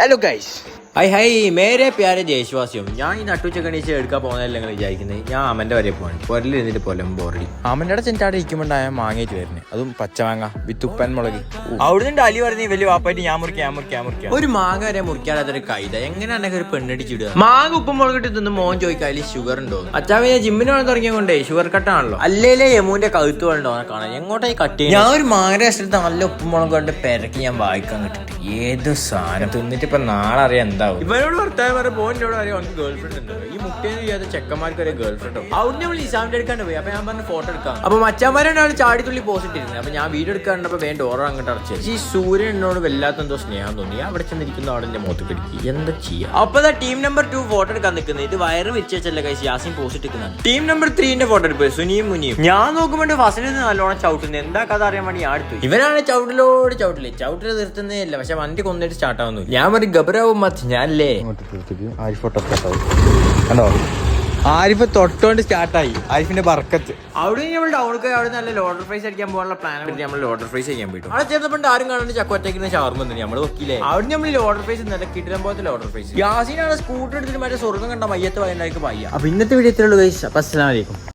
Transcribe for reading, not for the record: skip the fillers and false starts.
Hello guys hi hi മേരെ പ്യാരെ ദേശവാസിയും ഞാൻ ഈ നട്ടുച്ചക്കണീച്ച് എടുക്കാൻ പോകുന്നതല്ല നിങ്ങൾ വിചാരിക്കുന്നത്. ഞാൻ അമ്മൻ്റെ വരെ പോകണം. പൊരലിരുന്നിട്ട് പോലെ ബോറടി അമ്മൻ്റെ ചെഞ്ചാടെ ഇരിക്കുമ്പോണ്ടായ മാങ്ങേറ്റ് വരുന്നത്, അതും പച്ചമാങ്ങ വിത്ത് ഉപ്പൻ മുളക്. അവിടുന്ന് അലി പറഞ്ഞ് വലിയ വാപ്പായിട്ട് ഞാൻ മുറിക്കാം ഒരു മാങ്ങ വരെ മുറിക്കാത്തൊരു കൈത എങ്ങനെയാണ് ഒരു പെണ്ണടിച്ചിടുക. മാങ്ങ ഉപ്പും മുളകിട്ട് തിന്ന് മോൻ ചോദിക്കാൻ അതിൽ ഷുഗർ ഉണ്ടോ? അച്ഛാവിനെ ജിമ്മിന് വേണം തുടങ്ങിയതുകൊണ്ടേ ഷുഗർ കട്ടാണല്ലോ. അല്ലേലേ യമൂന്റെ കഴുത്ത് വേണ്ടോ കാണാൻ എങ്ങോട്ടായി കട്ട് ചെയ്യും. ഞാൻ ഒരു മാങ്ങ രസത്ത് നല്ല ഉപ്പും മുളക് കൊണ്ട് പെരക്കി ഞാൻ വായിക്കാൻ കിട്ടിട്ട് ഏത് സാധനം തിന്നിട്ട് ഇപ്പൊ നാളെ അറിയാം എന്താവും. ഇവനോട് ഭർത്താവ് പറഞ്ഞ പോയിനോട് അറിയാം അവർക്ക് ഗേൾ ഫ്രണ്ട് ഉണ്ട്. ഈ മുട്ടേന്ന് ചെയ്യാത്ത ചെക്കന്മാർക്ക് വരെ ഗേൾ ഫ്രണ്ട് ഉണ്ട്. അവിടെ നമ്മൾ ഇസാമിന്റെ എടുക്കാണ്ട് പോയി. അപ്പൊ ഞാൻ പറഞ്ഞ ഫോട്ടോ എടുക്കാം. അപ്പൊ മച്ചാന്മാരാണ് ചാടി തുള്ളി പോസ്റ്റ് ഇട്ടിരുന്നത്. അപ്പൊ ഞാൻ വീഡിയോ എടുക്കാണ്ടപ്പോ വേണ്ട ഡോറ അങ്ങോട്ട് അടച്ചു. ഈ സൂര്യൻ എന്നോട് വല്ലാത്ത എന്തോ സ്നേഹം തോന്നി. അവിടെ ചെന്നിരിക്കുന്ന അവിടെ എന്റെ മുഖത്ത് പിടിക്കുക എന്താ ചെയ്യാം. അപ്പൊ ടീം നമ്പർ 2 ഫോട്ടോ എടുക്കാൻ നിൽക്കുന്നത്. ഇത് വയറ് വെച്ചല്ല കൈസ് യാസിൻ പോസ്റ്റ് ഇട്ടിരിക്കുന്നത്. ടീം നമ്പർ 3 ഫോട്ടോ എടുപ്പ് സുനിയും മുനിയും. ഞാൻ നോക്കുമ്പോൾ ഫസ്റ്റിൽ നിന്ന് നല്ലോണം ചവിട്ടുന്നത് എന്താ കഥ അറിയാൻ വേണ്ടി ഞാൻ എടുത്തു. ഇവനാണ് ചവിട്ടില് നിർത്തുന്നേ ഇല്ല. പക്ഷെ വണ്ടി കൊന്നിട്ട് സ്റ്റാർട്ട് ആവുന്നു. ഞാൻ ഒരു ഗബരാവും മത്ത് ഞാനല്ലേ കണ്ടോ ആരിഫ് തൊട്ടോണ്ട് സ്റ്റാർട്ടായി. ആരിഫിന്റെ ബർക്കത്ത്. അവിടെ നമ്മൾ ടൗണിൽ അവിടെ നല്ല ലോഡർ ഫ്രൈസ് അടിക്കാൻ പോകാനുള്ള പ്ലാൻ നമ്മൾ ലോഡർ ഫ്രൈസ് ചെയ്യാൻ പോയിട്ടു. അവിടെ ചേർന്നപ്പോൾ ആരും കാണാണ്ട് ചക്കോറ്റയ്ക്കുന്ന ഷവർമ നമ്മൾ നോക്കിയില്ലേ. അവിടെ നമ്മൾ ലോഡർ ഫ്രൈസ് നല്ല കിട്ടാൻ പോലത്തെ ലോഡർ ഫ്രൈസ്. യാസീനാണ് സ്കൂട്ടർ എടുത്തിട്ട് മറ്റേ സ്വർണ്ണം കണ്ട മയ്യത്ത് വയനായിക്ക് പയ്യ. അപ്പൊ ഇന്നത്തെ വീഡിയോ എത്രയുള്ളൂ ഗൈസ്. അപ്പൊ അസ്സലാമു അലൈക്കും.